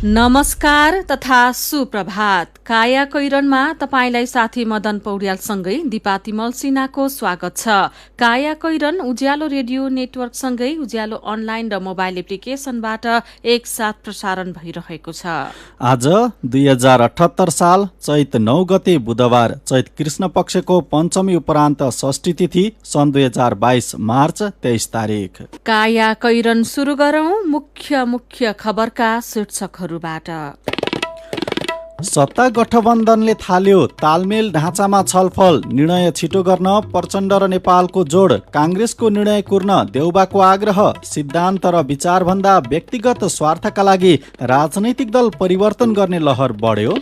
नमस्कार तथा सुप्रभात। काया कैरनमा तपाईलाई साथी मदन पौड्यालसँगै दिपा तिमल सिन्हाको स्वागत छ। काया कैरन उज्यालो रेडियो नेटवर्कसँगै उज्यालो अनलाइन र मोबाइल एप्लिकेशनबाट एकसाथ प्रसारण भइरहेको छ। आज 2078 साल चैत 9 गते बुधबार, चैत कृष्ण पक्षको पञ्चमी उपरान्त षष्ठी तिथि, सन् 2022 मार्च 23 तारिक। काया कैरन सुरु गरौं मुख्य खबरका शीर्षकहरूबाट। सत्ता गठबन्धनले थाल्यो तालमेल ढाँचामा छलफल, निर्णय छिटो गर्न प्रचण्ड र नेपालको जोड, काङ्ग्रेसको निर्णय कुर्न देउबाको आग्रह, सिद्धान्त र विचारभन्दा व्यक्तिगत स्वार्थका लागि राजनैतिक दल परिवर्तन गर्ने लहर बढ्यो।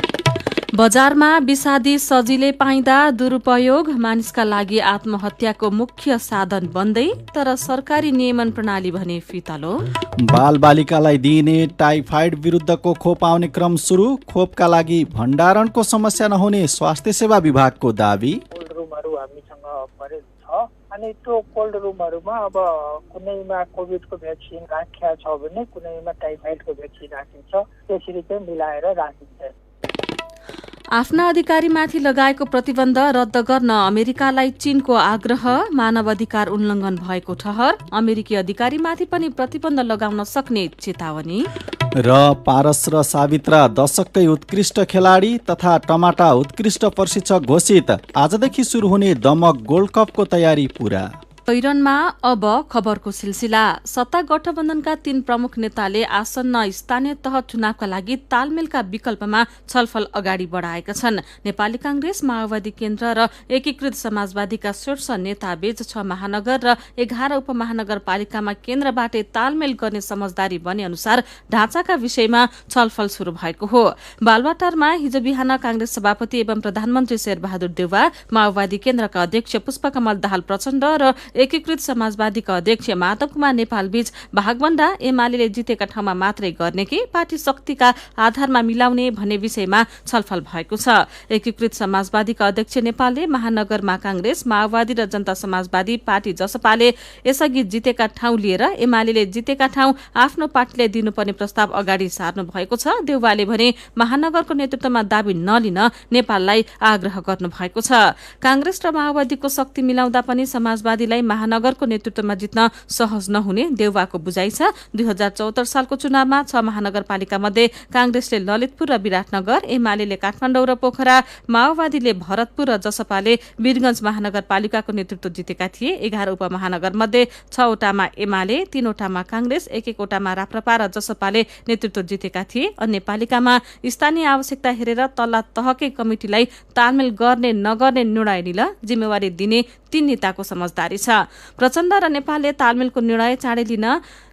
बजारमा विषादी सजिलै पाइँदा दुरुपयोग मानिसका लागि आत्महत्याको मुख्य साधन बन्दै, तर सरकारी नियमन प्रणाली भने फितलो। बालबालिकालाई दिइने टाइफाइड विरुद्धको खोप आउने क्रम सुरु, खोपका लागि भण्डारणको समस्या नहुने स्वास्थ्य सेवा विभागको दावी। कोल्ड रुमहरू हामीसँग परेको छ अनि त्यो कोल्ड रुमहरूमा अब कुनैमा कोभिडको भ्याक्सिन राखिया छ भने कुनैमा टाइफाइडको भ्याक्सिन राखिन्छ, त्यसरी चाहिँ मिलाएर राखिन्छ। आफ्ना अधिकारीमाथि लगाएको प्रतिबन्ध रद्द गर्न अमेरिकालाई चीनको आग्रह, मानव अधिकार उल्लङ्घन भएको ठहर, अमेरिकी अधिकारीमाथि पनि प्रतिबन्ध लगाउन सक्ने चेतावनी। र पारस र सावित्रा दशककै उत्कृष्ट खेलाडी तथा टमाटा उत्कृष्ट प्रशिक्षक घोषित, आजदेखि सुरु हुने दमक गोल्ड कपको तयारी पूरा। कैरनमा अब खबरको सिलसिला। सत्ता गठबन्धनका 3 प्रमुख नेताले आसन्न स्थानीय तह चुनावका लागि तालमेलका विकल्पमा छलफल अगाडि बढाएका छन्। नेपाली कांग्रेस, माओवादी केन्द्र र एकीकृत समाजवादीका शीर्ष नेताबीच 6 महानगर र 11 उपमहानगरपालिकामा केन्द्रबाटै तालमेल गर्ने समझदारी बने अनुसार ढाँचाका विषयमा छलफल शुरू भएको हो। बालुवाटारमा हिजो बिहान कांग्रेस सभापति एवं प्रधानमन्त्री शेरबहादुर देउवा, माओवादी केन्द्रका अध्यक्ष पुष्पकमल दाहाल प्रचण्ड र एकीकृत समाजवादीका अध्यक्ष माधव कुमार नेपाल बीच भागभण्डा, एमाले जितेका ठाउँमा मात्रै गर्ने कि पार्टी शक्तिका आधारमा मिलाउने भन्ने विषयमा छलफल भएको छ। एकीकृत समाजवादीका अध्यक्ष नेपालले महानगरमा कांग्रेस, माओवादी र जनता समाजवादी पार्टी जसपाले यसअघि जितेका ठाउँ लिएर एमाले जितेका ठाउँ आफ्नो पार्टीलाई दिनुपर्ने प्रस्ताव अगाडि सार्नु भएको छ। देउवाले भने महानगरको नेतृत्वमा दाबी नलिन नेपाललाई आग्रह गर्नु भएको छ। कांग्रेस र माओवादीको शक्ति मिलाउँदा पनि समाजवादीलाई महानगरको नेतृत्वमा जित्न सहज नहुने देउवाको बुझाइ छ। 2074 सालको चुनावमा 6 महानगरपालिका मध्ये कांग्रेसले ललितपुर र विराटनगर, एमाले काठमाडौँ र पोखरा, माओवादीले भरतपुर र जसपाले वीरगंज महानगरपालिकाको नेतृत्व जितेका थिए। 11 उपमहानगर मध्ये 6 वटामा एमाले, 3 वटामा कांग्रेस, 1 वटामा राप्रपा र जसपाले नेतृत्व जितेका थिए। अन्य पालिकामा स्थानीय आवश्यकता हेरेर तल्ला तहकै कमिटिलाई तालमेल गर्ने नगर्ने निर्णय लिन जिम्मेवारी दिने 3 नेताको समझदारी छ। प्रचण्ड र नेपालले तालमेलको निर्णय चाँडै लिन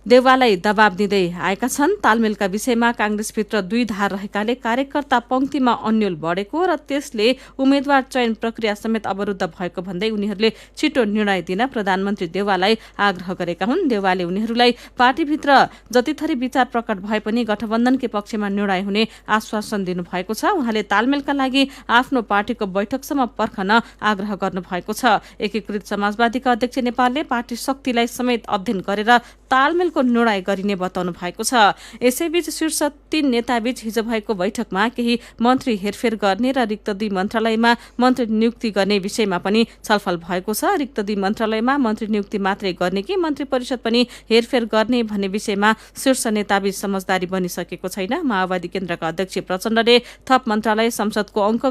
देउवालाई दबाब दिँदै आएका छन्। तालमेलका विषयमा कांग्रेसभित्र 2 धार रहेकाले कार्यकर्ता पंक्तिमा अन्यल बढेको र त्यसले उम्मेद्वार चयन प्रक्रिया समेत अवरुद्ध भएको भन्दै उनीहरूले छिटो निर्णय दिन प्रधानमन्त्री देउवालाई आग्रह गरेका हुन्। देउवाले उनीहरूलाई पार्टीभित्र जतिथरी विचार प्रकट भए पनि गठबन्धनकै पक्षमा निर्णय हुने आश्वासन दिनुभएको छ। उहाँले तालमेलका लागि आफ्नो पार्टीको बैठकसम्म पर्खन आग्रह गर्नुभएको छ। एकीकृत समाजवादीका अध्यक्ष नेपालले पार्टी शक्तिलाई समेत अध्ययन गरेर तालमेलको निर्णय गरिने बताउनु भएको छ। यसैबीच शीर्ष 3 नेताबीच हिजो भएको बैठकमा केही मन्त्री हेरफेर गर्ने र रिक्त 2 मन्त्रालयमा मन्त्री नियुक्ति गर्ने विषयमा पनि छलफल भएको छ। रिक्त 2 मन्त्रालयमा मन्त्री नियुक्ति मात्रै गर्ने कि मन्त्री परिषद पनि हेरफेर गर्ने भन्ने विषयमा शीर्ष नेताबीच समझदारी बनिसकेको छैन। माओवादी केन्द्रका अध्यक्ष प्रचण्डले थप मन्त्रालय संसदको अङ्क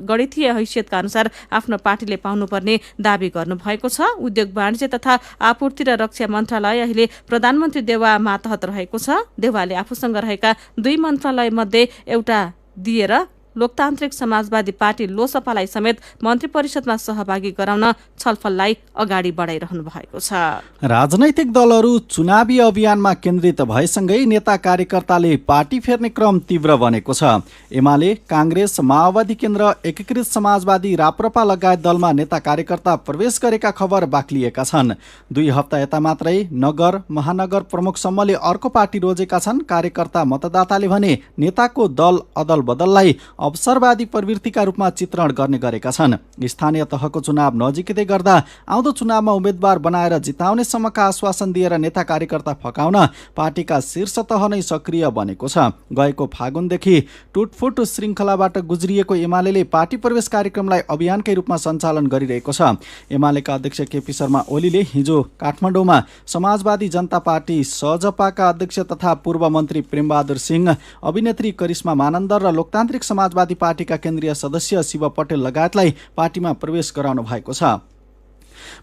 गणितीय हैसियतका अनुसार आफ्नो पार्टीले पाउनुपर्ने दावी गर्नुभएको छ। उद्योग वाणिज्य तथा आपूर्ति र रक्षा मन्त्रालय अहिले प्रधानमन्त्री देउवा मातहत रहेको छ। देउवाले आफूसँग रहेका 2 मन्त्रालय मध्ये एउटा दिएर लोकतान्त्रिक समाजवादी पार्टी लोसपालाई समेत मन्त्री परिषदमा सहभागी गराउन छलफललाई अगाडि बढाइरहनु भएको छ। राजनैतिक दलहरू चुनावी अभियानमा केन्द्रित भएसँगै नेता कार्यकर्ताले पार्टी फेर्ने क्रम तीव्र बनेको छ। एमाले, कांग्रेस, माओवादी केन्द्र, एकीकृत समाजवादी, राप्रपा लगायत दलमा नेता कार्यकर्ता प्रवेश गरेका खबर बाक्लिएका छन्। 2 हप्ता यता मात्रै नगर महानगर प्रमुखसम्मले अर्को पार्टी रोजेका छन्। कार्यकर्ता मतदाताले भने नेताको दल अदल बदललाई अवसरवादी प्रवृत्तिका रूपमा चित्रण गर्ने गरेका छन्। स्थानीय तहको चुनाव नजिकै गर्दा आउँदो चुनावमा उम्मेद्वार बनाएर जिताउने सम्मका आश्वासन दिएर नेता कार्यकर्ता फकाउन पार्टीका शीर्ष तह नै सक्रिय बनेको छ। गएको फागुनदेखि टुटफुट श्रृङ्खलाबाट गुज्रिएको एमाले पार्टी प्रवेश कार्यक्रमलाई अभियानकै रूपमा सञ्चालन गरिरहेको छ। एमालेका अध्यक्ष केपी शर्मा ओलीले हिजो काठमाडौँमा समाजवादी जनता पार्टी सजपाका अध्यक्ष तथा पूर्व मन्त्री प्रेमबहादुर सिंह, अभिनेत्री करिश्मा मानन्दर र लोकतान्त्रिक समाजवादी पार्टीका केन्द्रीय सदस्य शिव पटेल लगायतलाई पार्टीमा प्रवेश गराउनु भएको छ।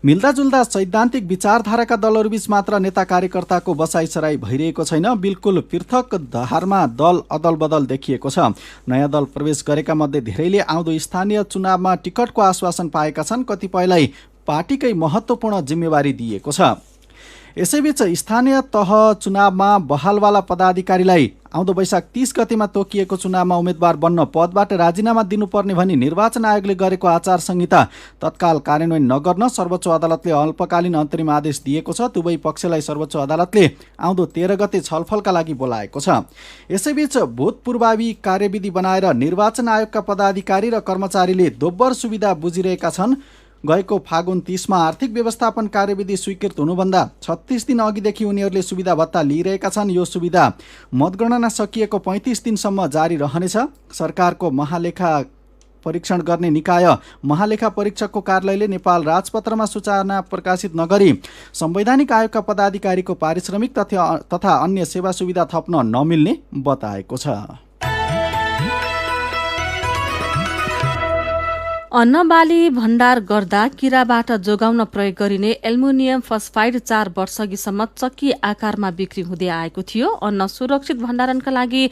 मिल्दाजुल्दा सैद्धान्तिक विचारधाराका दलहरूबीच मात्र नेता कार्यकर्ताको बसाइसराई भइरहेको छैन, बिल्कुल पृथक धारमा दल अदल बदल देखिएको छ। नयाँ दल प्रवेश गरेका मध्ये धेरैले आउँदो स्थानीय चुनावमा टिकटको आश्वासन पाएका छन्, कतिपयलाई पार्टीकै महत्त्वपूर्ण जिम्मेवारी दिएको छ। यसैबीच स्थानीय तह चुनावमा बहालवाला पदाधिकारीलाई आउँदो वैशाख 30 गतेमा तोकिएको चुनावमा उम्मेद्वार बन्न पदबाट राजीनामा दिनुपर्ने भनी निर्वाचन आयोगले गरेको आचार संहिता तत्काल कार्यान्वयन नगर्न सर्वोच्च अदालतले अल्पकालीन अन्तरिम आदेश दिएको छ। दुवै पक्षलाई सर्वोच्च अदालतले आउँदो 13 गते छलफलका लागि बोलाएको छ। यसैबीच भूतपूर्वावी कार्यविधि बनाएर निर्वाचन आयोगका पदाधिकारी र कर्मचारीले दोब्बर सुविधा बुझिरहेका छन्। गएको फागुन 30 मा आर्थिक व्यवस्थापन कार्यविधि स्वीकृत हुनुभन्दा 36 दिन अघिदेखि उनीहरूले सुविधा भत्ता लिइरहेका छन्। यो सुविधा मतगणना सकिएको 35 दिनसम्म जारी रहनेछ। सरकारको महालेखा परीक्षण गर्ने निकाय महालेखा परीक्षकको कार्यालयले नेपाल राजपत्रमा सूचना प्रकाशित नगरी संवैधानिक आयोगका पदाधिकारीको पारिश्रमिक तथा अन्य सेवा सुविधा थप्न नमिल्ने बताएको छ। अन्नबाली भण्डार गर्दा किराबाट जोगाउन प्रयोग गरिने एल्युमिनियम फस्फाइड 4 वर्षअघिसम्म चक्की आकारमा बिक्री हुँदै आएको थियो। अन्न सुरक्षित भण्डारणका लागि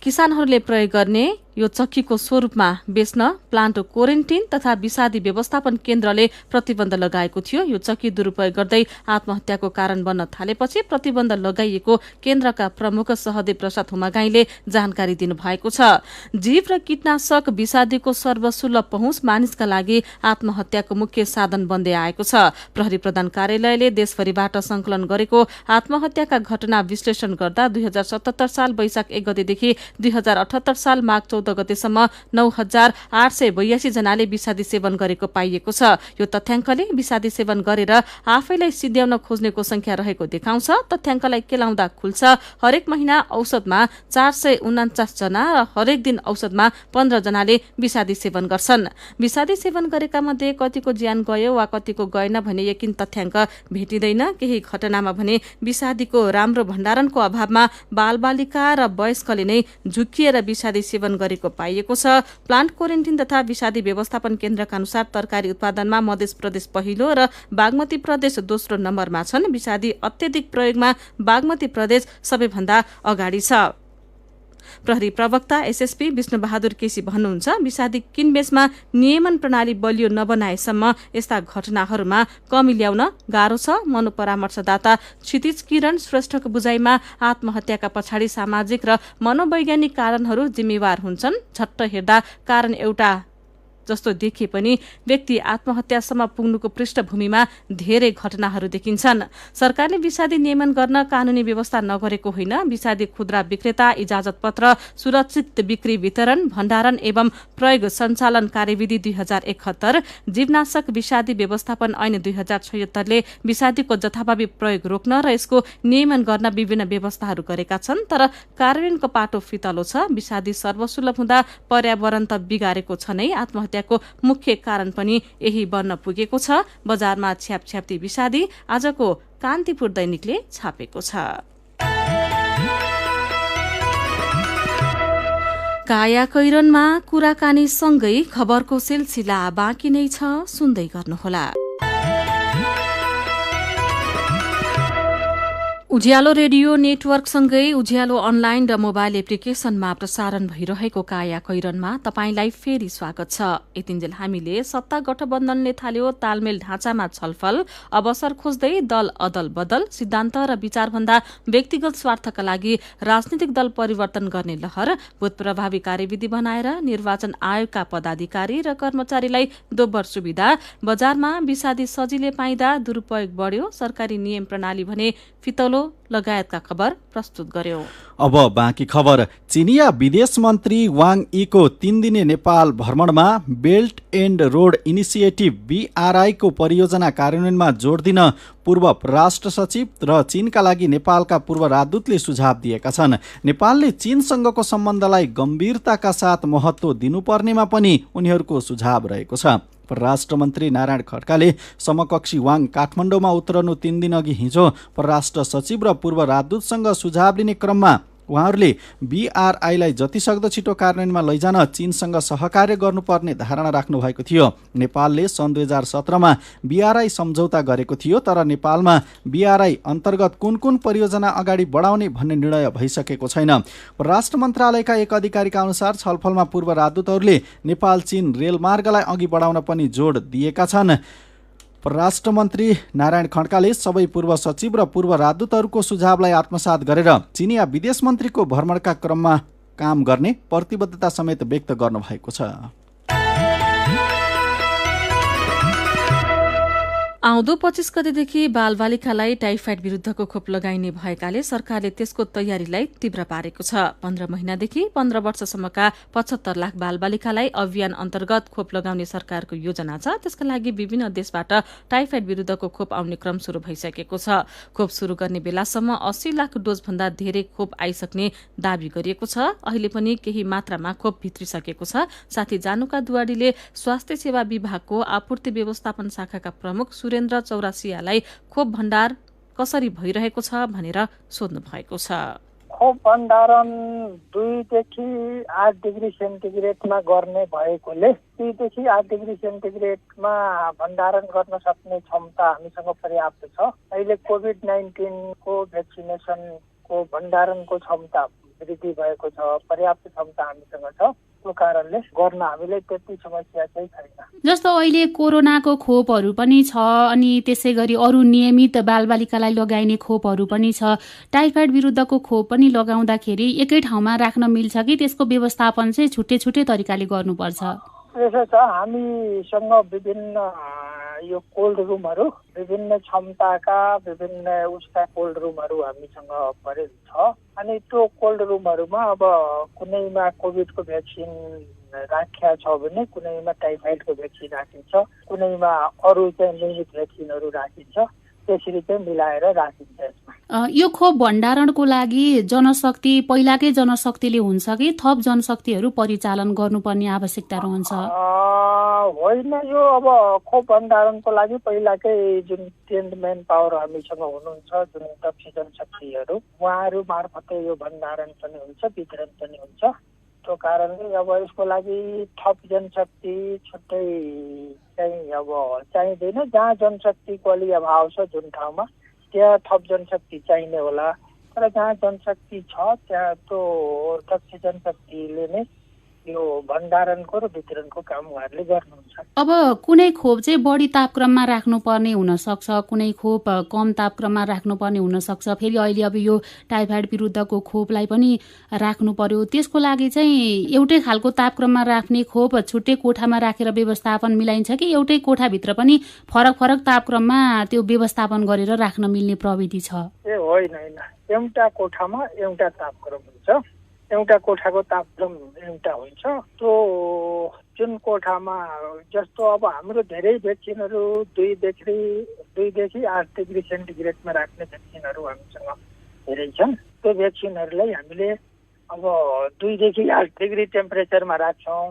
किसानहरूले प्रयोग गर्ने यो चक्कीको स्वरूपमा बेच्न प्लान्ट क्वारेन्टिन तथा विषादी व्यवस्थापन केन्द्रले प्रतिबन्ध लगाएको थियो। यो चक्की दुरूपयोग गर्दै आत्महत्याको कारण बन्न थालेपछि प्रतिबन्ध लगाइएको केन्द्रका प्रमुख सहदेव प्रसाद हुमागाईले जानकारी दिनुभएको छ। जीव र कीटनाशक विषादीको सर्वसुलभ पहुँच मानिसका लागि आत्महत्याको मुख्य साधन बन्दै आएको छ। प्रहरी प्रधान कार्यालयले देशभरिबाट संकलन गरेको आत्महत्याका घटना विश्लेषण गर्दा 2077 साल वैशाख 1 गतेदेखि 2078 साल माघ 14 गतेसम्म 9882 जनाले विषादी सेवन गरेको पाइएको छ। यो तथ्याङ्कले विषादी सेवन गरेर आफैलाई सिध्याउन खोज्नेको संख्या रहेको देखाउँछ। तथ्याङ्कलाई केलाउँदा खुल्छ हरेक महिना औसतमा 449 जना र हरेक दिन औसतमा 15 जनाले विषादी सेवन गर्छन्। विषादी सेवन गरेका मध्ये कतिको ज्यान गयो वा कतिको गएन भने यकिन तथ्याङ्क भेटिँदैन। केही घटनामा भने विषादीको राम्रो भण्डारणको अभावमा बालबालिका र वयस्कले नै झुक्किएर विषादी सेवन गरेको पाइएको छ। प्लान्ट क्वारेन्टिन तथा विषादी व्यवस्थापन केन्द्रका अनुसार तरकारी उत्पादनमा मध्य प्रदेश पहिलो र बागमती प्रदेश दोस्रो नम्बरमा छन्। विषादी अत्यधिक प्रयोगमा बागमती प्रदेश सबैभन्दा अगाडि छ। प्रहरी प्रवक्ता एसएसपी विष्णुबहादुर केसी भन्नुहुन्छ, विषादी किनबेचमा नियमन प्रणाली बलियो नबनाएसम्म यस्ता घटनाहरूमा कमी ल्याउन गाह्रो छ। मनोपरामर्शदाता क्षितिज किरण श्रेष्ठको बुझाइमा आत्महत्याका पछाडि सामाजिक र मनोवैज्ञानिक कारणहरू जिम्मेवार हुन्छन्। झट्ट हेर्दा कारण एउटा जस्तो देखिए पनि व्यक्ति आत्महत्यासम्म पुग्नुको पृष्ठभूमिमा धेरै घटनाहरू देखिन्छन्। सरकारले विषादी नियमन गर्न कानूनी व्यवस्था नगरेको होइन। विषादी खुद्रा विक्रेता इजाजत पत्र, सुरक्षित बिक्री वितरण, भण्डारण एवं प्रयोग सञ्चालन कार्यविधि 2071, जीवनाशक विषादी व्यवस्थापन ऐन 2076 ले विषादीको जथाभावी प्रयोग रोक्न र यसको नियमन गर्न विभिन्न व्यवस्थाहरू गरेका छन्। तर कार्यान्वयनको पाटो फितलो छ। विषादी सर्वसुलभ हुँदा पर्यावरण त बिगारेको छ नै, आत्महत्याको मुख्य कारण पनि यही बन्न पुगेको छ। बजारमा छ्यापछ्याप्ती विषादी आजको कान्तिपुर दैनिकले छापेको छ। काया कैरनमा कुराकानी सँगै खबरको सिलसिला बाँकी नै छ, सुन्दै गर्नुहोला। उज्यालो रेडियो नेटवर्कसँगै उज्यालो अनलाइन र मोबाइल एप्लिकेशनमा प्रसारण भइरहेको काया कैरनमा तपाईंलाई फेरि स्वागत छ। यतिन्जेल हामीले सत्ता गठबन्धनले थाल्यो तालमेल ढाँचामा छलफल, अवसर खोज्दै दल अदल बदल, सिद्धान्त र विचारभन्दा व्यक्तिगत स्वार्थका लागि राजनीतिक दल परिवर्तन गर्ने लहर, भूत प्रभावी कार्यविधि बनाएर निर्वाचन आयोगका पदाधिकारी र कर्मचारीलाई दोब्बर सुविधा, बजारमा विषादी सजिलै पाइँदा दुरूपयोग बढ्यो, सरकारी नियम प्रणाली भने फितलो लगायतका खबर प्रस्तुत गर्यो। अब बाँकी खबर। चिनिया विदेश मन्त्री वाङ यीको 3 दिने नेपाल भ्रमणमा belt and road initiative BRI को परियोजना कार्यान्वयनमा जोड दिन पूर्व राष्ट्र सचिव र चीनका लागि नेपालका पूर्व राजदूतले सुझाव दिएका छन्। नेपालले चीनसँगको सम्बन्धलाई गम्भीरताका साथ महत्त्व दिनुपर्नेमा पनि उनीहरूको सुझाव रहेको छ। परराष्ट्र मन्त्री नारायण खड्काले समकक्षी वाङ काठमाडौँमा उत्रनु 3 दिन अघि हिजो परराष्ट्र सचिव र पूर्व राजदूतसँग सुझाव लिने क्रममा उहाँहरूले BRI लाई जतिसक्दो छिटो कार्यान्वयनमा लैजान चीनसँग सहकार्य गर्नुपर्ने धारणा राख्नु भएको थियो। नेपालले सन् 2017मा BRI सम्झौता गरेको थियो, तर नेपालमा BRI अन्तर्गत कुन कुन परियोजना अगाडि बढाउने भन्ने निर्णय भइसकेको छैन। परराष्ट्र मन्त्रालयका एक अधिकारीका अनुसार छलफलमा पूर्व राजदूतहरूले नेपाल चीन रेलमार्गलाई अघि बढाउन पनि जोड दिएका छन्। परराष्ट्र मन्त्री नारायण खड्काले सबै पूर्व सचिव र पूर्व राजदूतहरूको सुझावलाई आत्मसात गरेर चिनिया विदेश मन्त्रीको भ्रमणका क्रममा काम गर्ने प्रतिबद्धता समेत व्यक्त गर्नुभएको छ। आउँदो 25 गतेदेखि बालबालिकालाई टाइफाइड विरुद्धको खोप लगाइने भएकाले सरकारले त्यसको तयारीलाई तीव्र पारेको छ। 15 महिनादेखि 15 वर्षसम्मका 75 लाख बालबालिकालाई अभियान अन्तर्गत खोप लगाउने सरकारको योजना छ। त्यसका लागि विभिन्न देशबाट टाइफाइड विरुद्धको खोप आउने क्रम शुरू भइसकेको छ। खोप शुरू गर्ने बेलासम्म 80 लाख डोजभन्दा धेरै खोप आइसक्ने दावी गरिएको छ। अहिले पनि केही मात्रामा खोप भित्रिसकेको छ। साथी जानुका दुवाडीले स्वास्थ्य सेवा विभागको आपूर्ति व्यवस्थापन शाखाका प्रमुख सुरेन्द्र चौरासियालाई खोप भण्डार कसरी भइरहेको छ भनेर सोध्नु भएको छ। खोप भण्डारण 2 देखि 8 डिग्री सेन्टिग्रेडमा गर्ने भएकोले 2 देखि 8 डिग्री सेन्टिग्रेडमा भण्डारण गर्न सक्ने क्षमता हामीसँग पर्याप्त छ। अहिले कोभिड-19 को भ्याक्सिनेसनको भण्डारणको क्षमता वृद्धि भएको छ, पर्याप्त क्षमता हामीसँग छ। त्यो कारणले गर्न हामीले त्यति समस्या चाहिँ छैन। जस्तो अहिले कोरोनाको खोपहरू पनि छ, अनि त्यसै गरी अरू नियमित बालबालिकालाई लगाइने खोपहरू पनि छ। टाइफाइड विरुद्धको खोप पनि लगाउँदाखेरि एकै ठाउँमा राख्न मिल्छ कि त्यसको व्यवस्थापन चाहिँ छुट्टै छुट्टै तरिकाले गर्नुपर्छ? यसो छ, हामीसँग विभिन्न यो कोल्ड रुमहरू, विभिन्न क्षमताका विभिन्न उसका कोल्ड रुमहरू हामीसँग परेको छ। अनि त्यो कोल्ड रुमहरूमा अब कुनैमा कोभिडको भ्याक्सिन राखिया छ भने कुनैमा टाइफाइडको भ्याक्सिन राखिन्छ, कुनैमा अरू चाहिँ नियमित भ्याक्सिनहरू राखिन्छ। त्यसरी चाहिँ मिलाएर राखिन्छ। यसमा यो खोप भण्डारणको लागि जनशक्ति पहिलाकै जनशक्तिले हुन्छ कि थप जनशक्तिहरू परिचालन गर्नुपर्ने आवश्यकता रहन्छ? होइन, यो अब खोप भण्डारणको लागि पहिलाकै जुन ट्रेन्ड म्यान पावर हामीसँग हुनुहुन्छ, जुन दक्ष जनशक्तिहरू, उहाँहरू मार्फतै यो भण्डारण पनि हुन्छ, वितरण पनि हुन्छ। त्यो कारणले अब यसको लागि थप जनशक्ति छुट्टै चाहिँ अब चाहिँदैन। जहाँ जनशक्तिको अलि अभाव छ जुन ठाउँमा, त्यहाँ थप जनशक्ति चाहिने होला। तर जहाँ जनशक्ति छ त्यहाँ त्यो दक्ष जनशक्तिले नै यो भण्डारणको र वितरणको काम उहाँहरूले गर्नुहुन्छ। अब कुनै खोप चाहिँ बढी तापक्रममा राख्नुपर्ने हुनसक्छ, कुनै खोप कम तापक्रममा राख्नुपर्ने हुनसक्छ। फेरि अहिले अब यो टाइफाइड विरुद्धको खोपलाई पनि राख्नु पर्यो। त्यसको लागि चाहिँ एउटै खालको तापक्रममा राख्ने खोप छुट्टै कोठामा राखेर व्यवस्थापन मिलाइन्छ कि एउटै कोठाभित्र पनि फरक फरक तापक्रममा त्यो व्यवस्थापन गरेर राख्न मिल्ने प्रविधि छ? ए होइन, एउटा कोठामा एउटा तापक्रम हुन्छ, एउटा कोठाको तापक्रम एउटा हुन्छ। त्यो जुन कोठामा जस्तो अब हाम्रो धेरै भ्याक्सिनहरू 2 देखि 8 डिग्री सेन्टिग्रेडमा राख्ने भ्याक्सिनहरू हामीसँग धेरै छन्। त्यो भ्याक्सिनहरूलाई हामीले अब 2 देखि 8 डिग्री टेम्परेचरमा राख्छौँ।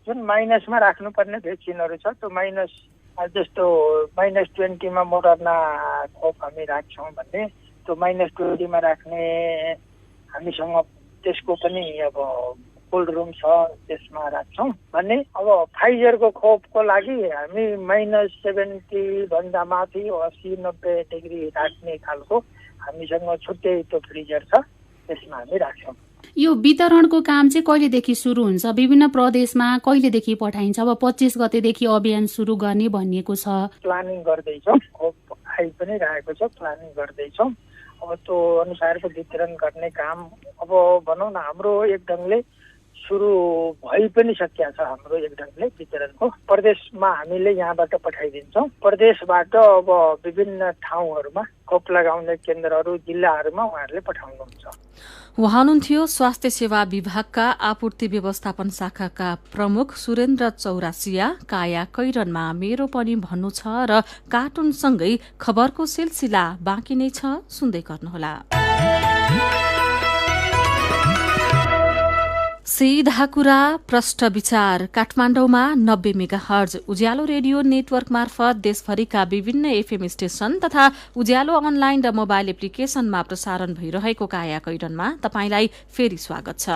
जुन माइनसमा राख्नुपर्ने भ्याक्सिनहरू छ त्यो माइनस, जस्तो -20 मा मोडर्ना खोप हामी राख्छौँ भने त्यो -20 मा राख्ने हामीसँग त्यसको पनि अब कोल्ड रुम छ, त्यसमा राख्छौँ भने। अब फाइजरको खोपको लागि हामी -70 भन्दा माथि 80-90 डिग्री राख्ने खालको हामीसँग छुट्टै त्यो फ्रिजर छ, त्यसमा हामी राख्छौँ। यो वितरणको काम चाहिँ कहिलेदेखि सुरु हुन्छ? विभिन्न प्रदेशमा कहिलेदेखि पठाइन्छ? अब 25 गतेदेखि अभियान सुरु गर्ने भनिएको छ। प्लानिङ गर्दैछौँ, खोप आइ पनि रहेको छ, प्लानिङ गर्दैछौँ। अब त्यो अनुसारको वितरण गर्ने काम अब भनौँ न हाम्रो एक ढङ्गले सुरु भइ पनि सकिया छ। हाम्रो एक ढङ्गले वितरणको प्रदेशमा हामीले यहाँबाट पठाइदिन्छौँ। प्रदेशबाट अब विभिन्न ठाउँहरूमा खोप लगाउने केन्द्रहरू जिल्लाहरूमा उहाँहरूले पठाउनुहुन्छ। उहाँ हुनुहुन्थ्यो स्वास्थ्य सेवा विभागका आपूर्ति व्यवस्थापन शाखाका प्रमुख सुरेन्द्र चौरासिया। काया कैरनमा मेरो पनि भन्नु छ र कार्टुनसँगै खबरको सिलसिला बाँकी नै छ, सुन्दै गर्नुहोला। सीधा कुरा प्रष्ट विचार काठमाडौँमा 90 मेगाहर्ज उज्यालो रेडियो नेटवर्क मार्फत देशभरिका विभिन्न एफएम स्टेशन तथा उज्यालो अनलाइन र मोबाइल एप्लिकेशनमा प्रसारण भइरहेको काया कैरनमा तपाईंलाई फेरि स्वागत छ।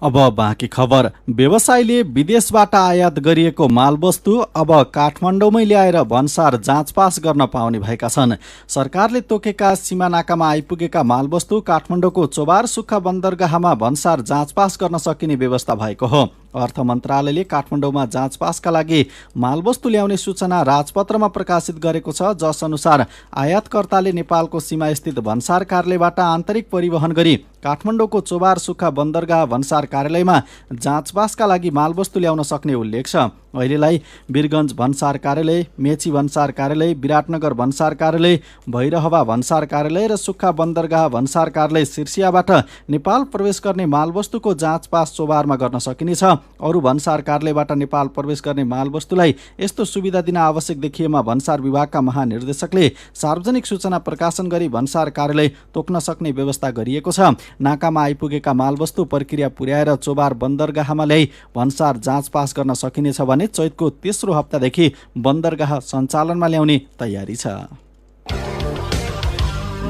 अब बाँकी खबर। व्यवसायीले विदेशबाट आयात गरिएको मालवस्तु अब काठमाडौँमै ल्याएर भन्सार जाँचपास गर्न पाउने भएका छन्। सरकारले तोकेका सीमानाकामा आइपुगेका मालवस्तु काठमाडौँको चोबार सुक्खा बन्दरगाहमा भन्सार जाँचपास गर्न सकिने व्यवस्था भएको हो। अर्थ मन्त्रालयले काठमाडौँमा जाँचपासका लागि मालवस्तु ल्याउने सूचना राजपत्रमा प्रकाशित गरेको छ, जस अनुसार आयातकर्ताले नेपालको सीमास्थित भन्सार कार्यालयबाट आन्तरिक परिवहन गरी काठमाडौँको चोबार सुक्खा बन्दरगाह भन्सार कार्यालयमा जाँचपासका लागि मालवस्तु ल्याउन सक्ने उल्लेख छ। अहिलेलाई वीरगञ्ज भन्सार कार्यालय, मेची भन्सार कार्यालय, विराटनगर भन्सार कार्यालय, भैरहवा भन्सार कार्यालय र सुक्खा बन्दरगाह भन्सार कार्यालय सिर्सियाबाट नेपाल प्रवेश गर्ने मालवस्तुको जाँचपास चोबारमा गर्न सकिनेछ। अरू भन्सार कार्यालयबाट नेपाल प्रवेश गर्ने मालवस्तुलाई यस्तो सुविधा दिन आवश्यक देखिएमा भन्सार विभागका महानिर्देशकले सार्वजनिक सूचना प्रकाशन गरी भन्सार कार्यालय तोक्न सक्ने व्यवस्था गरिएको छ। नाकामा आइपुगेका मालवस्तु प्रक्रिया पुर्याएर चोबार बन्दरगाहमा ल्याई भन्सार जाँचपास गर्न सकिनेछ भने चैतको तेस्रो हप्तादेखि बन्दरगाह सञ्चालनमा ल्याउने तयारी छ।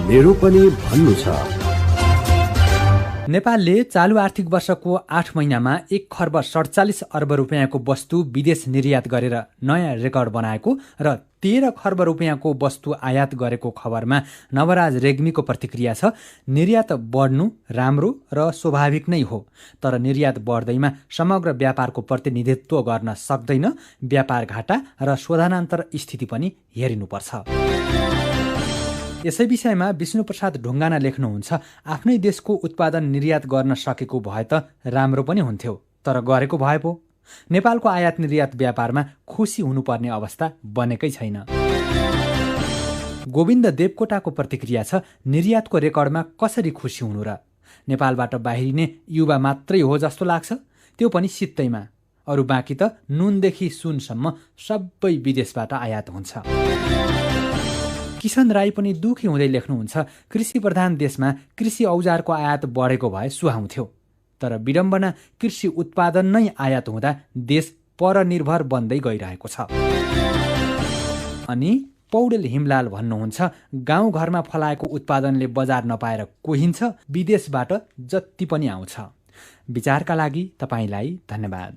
मेरो पनि भन्नु छ। नेपालले चालु आर्थिक वर्षको 8 महिनामा 1 खर्ब 47 अर्ब रुपियाँको वस्तु विदेश निर्यात गरेर नयाँ रेकर्ड बनाएको र 13 खर्ब रुपियाँको वस्तु आयात गरेको खबरमा नवराज रेग्मीको प्रतिक्रिया छ। निर्यात बढ्नु राम्रो र स्वाभाविक नै हो, तर निर्यात बढ्दैमा समग्र व्यापारको प्रतिनिधित्व गर्न सक्दैन। व्यापार घाटा र शोधनान्तर स्थिति पनि हेरिनुपर्छ। यसै विषयमा विष्णुप्रसाद ढुङ्गाना लेख्नुहुन्छ, आफ्नै देशको उत्पादन निर्यात गर्न सकेको भए त राम्रो पनि हुन्थ्यो, तर गरेको भए पो। नेपालको आयात निर्यात व्यापारमा खुसी हुनुपर्ने अवस्था बनेकै छैन। गोविन्द देवकोटाको प्रतिक्रिया छ, निर्यातको रेकर्डमा कसरी खुसी हुनु र? नेपालबाट बाहिरिने युवा मात्रै हो जस्तो लाग्छ, त्यो पनि सित्तैमा। अरू बाँकी त नुनदेखि सुनसम्म सबै विदेशबाट आयात हुन्छ। किशन राई पनि दुखी हुँदै लेख्नुहुन्छ, कृषि प्रधान देशमा कृषि औजारको आयात बढेको भए सुहाउँथ्यो, तर विडम्बना कृषि उत्पादन नै आयात हुँदा देश परनिर्भर बन्दै गइरहेको छ। अनि पौडेल हिमलाल भन्नुहुन्छ, गाउँघरमा फलाएको उत्पादनले बजार नपाएर कोहिन्छ, विदेशबाट जति पनि आउँछ। विचारका लागि तपाईलाई धन्यवाद।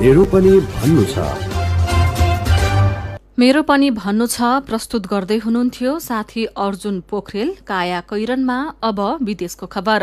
मेरो पनि भन्नु छ। मेरो पनि भन्नु छ प्रस्तुत गर्दै हुनुहुन्थ्यो साथी अर्जुन पोखरेल। काया कैरनमा अब विदेशको खबर।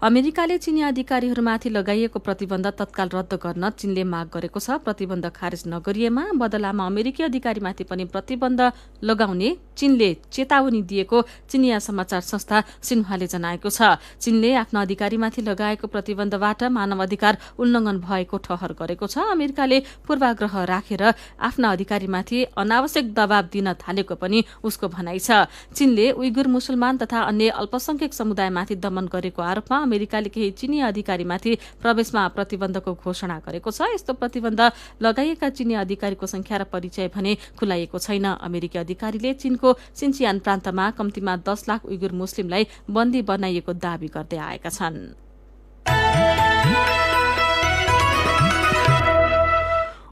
अमेरिकाले चीनी अधिकारीहरूमाथि लगाइएको प्रतिबन्ध तत्काल रद्द गर्न चीनले माग गरेको छ। प्रतिबन्ध खारेज नगरिएमा बदलामा अमेरिकी अधिकारीमाथि पनि प्रतिबन्ध लगाउने चीनले चेतावनी दिएको चिनिया समाचार संस्था सिन्हुवाले जनाएको छ। चीनले आफ्ना अधिकारीमाथि लगाएको प्रतिबन्धबाट मानव अधिकार उल्लङ्घन भएको ठहर गरेको छ। अमेरिकाले पूर्वाग्रह राखेर आफ्ना अधिकारीमाथि अनावश्यक दबाव दिन थालेको पनि उसको भनाइ छ। चीनले उइगुर मुसलमान तथा अन्य अल्पसंख्यक समुदायमाथि दमन गरेको आरोपमा अमेरिकाले केही चीनी अधिकारीमाथि प्रवेशमा प्रतिबन्धको घोषणा गरेको छ। यस्तो प्रतिबन्ध लगाइएका चीनी अधिकारीको संख्या र परिचय भने खुलाइएको छैन। अमेरिकी अधिकारीले चीनको सिन्चियान प्रान्तमा कम्तीमा 10 लाख उइगुर मुस्लिमलाई बन्दी बनाइएको दावी गर्दै आएका छन्।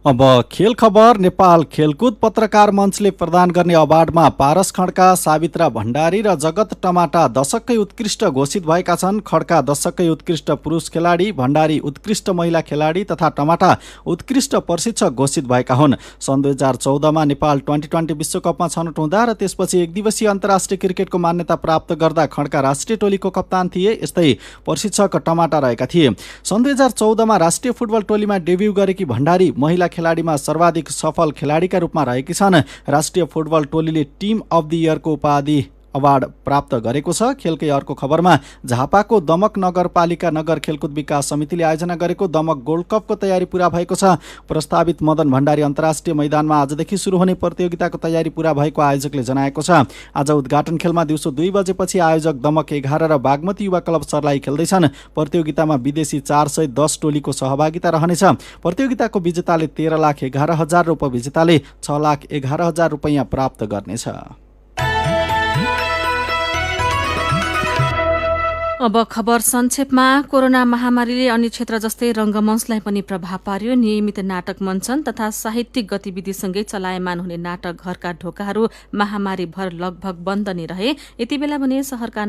अब खेल खबर। नेपाल खेलकुद पत्रकार मञ्चले प्रदान गर्ने अवार्डमा पारस खड्का, सावित्रा भण्डारी र जगत टमाटा दशकै उत्कृष्ट घोषित भएका छन्। खड्का दशकै उत्कृष्ट पुरुष खेलाडी, भण्डारी उत्कृष्ट महिला खेलाडी तथा टमाटा उत्कृष्ट प्रशिक्षक घोषित भएका हुन्। सन् 2014मा नेपाल 2020 विश्वकपमा छनौट हुँदा र त्यसपछि एक दिवसीय अन्तर्राष्ट्रिय क्रिकेटको मान्यता प्राप्त गर्दा खड्का राष्ट्रिय टोलीको कप्तान थिए। यस्तै प्रशिक्षक टमाटा रहेका थिए। सन् 2014मा राष्ट्रिय फुटबल टोलीमा डेब्यू गरेकी भण्डारी महिला खेलाडीमा सर्वाधिक सफल खेलाडीका रूपमा रहेकी छन्। राष्ट्रिय फुटबल टोलीले टिम अफ द इयरको उपाधि अवार्ड प्राप्त गरेको छ। खेलकै अर्को खबरमा झापाको दमक नगरपालिका नगर खेलकुद विकास समितिले आयोजना गरेको दमक गोल्ड कपको तयारी पूरा भएको छ। प्रस्तावित मदन भण्डारी अन्तर्राष्ट्रिय मैदानमा आजदेखि सुरु हुने प्रतियोगिताको तयारी पूरा भएको आयोजकले जनाएको छ। आज उद्घाटन खेलमा दिउँसो 2 बजेपछि आयोजक दमक 11 र बागमती युवा क्लब सर्लाही खेल्दैछन्। प्रतियोगितामा विदेशी 410 टोलीको सहभागिता रहनेछ। प्रतियोगिताको विजेताले 13,11,000 र उपविजेताले 6,11,000 रुपैयाँ प्राप्त गर्नेछ। अब खबर संक्षेपमा। कोरोना महामारीले अन्य क्षेत्र जस्तै रंगमञ्चलाई पनि प्रभाव पार्यो। नियमित नाटक मञ्चन तथा साहित्यिक गतिविधिसँगै चलायमान हुने नाटक घरका ढोकाहरू महामारी भर लगभग बन्द नै रहे। यति बेला भने शहरका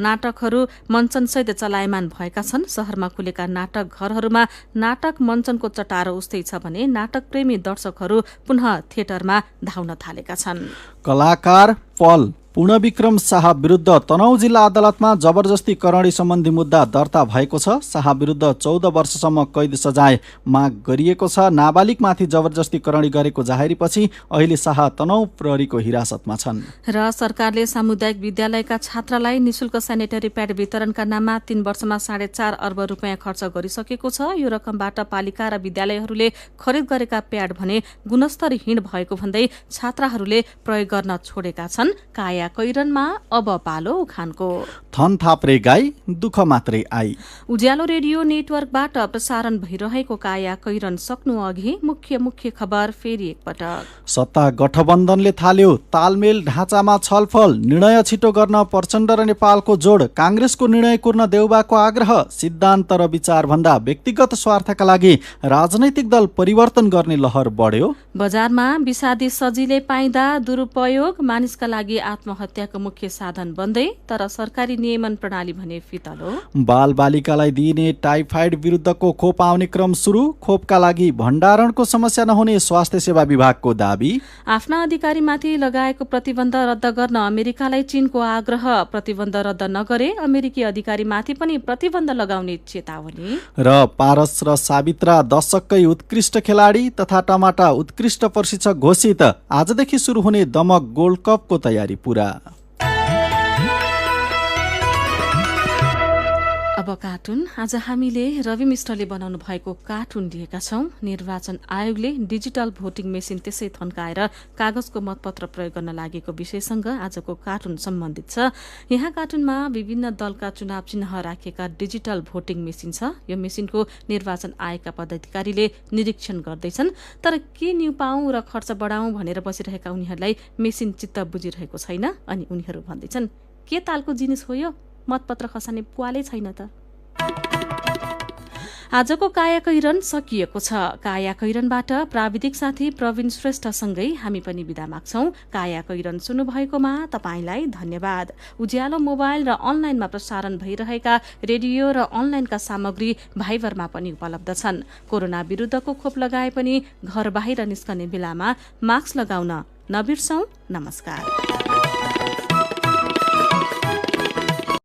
नाटकहरू मञ्चनसहित चलायमान भएका छन्। शहरमा खुलेका नाटक घरहरूमा नाटक मञ्चनको चटारो उस्तै छ भने नाटक प्रेमी दर्शकहरू पुनः थिएटरमा धाउन थालेका छन्। कलाकार पल पूर्णविक्रम शाह विरुद्ध तनहुँ जिल्ला अदालतमा जबरजस्ती करणी सम्बन्धी मुद्दा दर्ता भएको छ। शाह विरुद्ध 14 वर्षसम्म कैद सजाय माग गरिएको छ। नाबालिगमाथि जबरजस्ती करणी गरेको जाहेरीपछि अहिले शाह तनहुँ प्रहरीको हिरासतमा छन्। र सरकारले सामुदायिक विद्यालयका छात्रालाई निशुल्क सेनिटरी प्याड वितरणका नाममा 3 वर्षमा 4.5 अर्ब रुपियाँ खर्च गरिसकेको छ। यो रकमबाट पालिका र विद्यालयहरूले खरिद गरेका प्याड भने गुणस्तरहीन भएको भन्दै छात्राहरूले प्रयोग गर्न छोडेका छन्। काया कैरनमा अब पालो उखानको। थन थाप्रे गाई दुःख मात्रै आई। उज्यालो रेडियो नेटवर्कबाट प्रसारण भइरहेको काया कैरन सक्नु अघि मुख्य खबर फेरि एकपटक। सत्ता गठबन्धनले थाल्यो तालमेल ढाँचामा छलफल। निर्णय छिटो गर्न प्रचण्ड र नेपालको जोड। कांग्रेसको निर्णय कुर्न देउबाको आग्रह। सिद्धान्त र विचारभन्दा व्यक्तिगत स्वार्थका लागि राजनैतिक दल परिवर्तन गर्ने लहर बढ्यो। बजारमा विषादी सजिलै पाइँदा दुरुपयोग मानिसका लागि आत्महत्याको मुख्य साधन बन्दै तर सरकारी नियमन प्रणाली भने फितलो। बालबालिकालाई दिइने टाइफाइड विरुद्धको खोप आउने क्रम सुरु। खोपका लागि भण्डारणको समस्या नहुने स्वास्थ्य सेवा विभागको दाबी। आफ्ना अधिकारीमाथि लगाएको प्रतिबन्ध रद्द गर्न अमेरिकालाई चीनको आग्रह। प्रतिबन्ध रद्द नगरे अमेरिकी अधिकारीमाथि पनि प्रतिबन्ध लगाउने चेतावनी। र पारस र सावित्रा दशककै उत्कृष्ट खेलाडी तथा टमाटा उत्कृष्ट प्रशिक्षक घोषित। आजदेखि सुरु हुने दमक गोल्ड कपको तयारी पूरा। अब कार्टुन। आज हामीले रवि मिश्रले बनाउनु भएको कार्टुन लिएका छौं। निर्वाचन आयोगले डिजिटल भोटिङ मेसिन त्यसै थन्काएर कागजको मतपत्र प्रयोग गर्न लागेको विषयसँग आजको कार्टुन सम्बन्धित छ। यहाँ कार्टुनमा विभिन्न दलका चुनाव चिन्ह राखिएका डिजिटल भोटिङ मेसिन छ। यो मेसिनको निर्वाचन आयोगका पदाधिकारीले निरीक्षण गर्दैछन्। तर के न्यू पाऊँ र खर्च बढाउँ भनेर बसिरहेका उनीहरूलाई मेसिन चित्त बुझिरहेको छैन। अनि उनीहरू भन्दैछन् के तालको जिनिस हो यो, मतपत्र खसाने पुवालै छैन त। आजको काया कैरन सकिएको छ। काया कैरनबाट प्राविधिक साथी प्रवीण श्रेष्ठसँगै हामी पनि बिदा माग्छौं। काया कैरन सुन्नुभएकोमा तपाईंलाई धन्यवाद। उज्यालो मोबाइल र अनलाइनमा प्रसारण भइरहेका रेडियो र अनलाइनका सामग्री भाइबरमा पनि उपलब्ध छन्। कोरोना विरुद्धको खोप लगाए पनि घर बाहिर निस्कने बेलामा मास्क लगाउन नबिर्सौं। नमस्कार।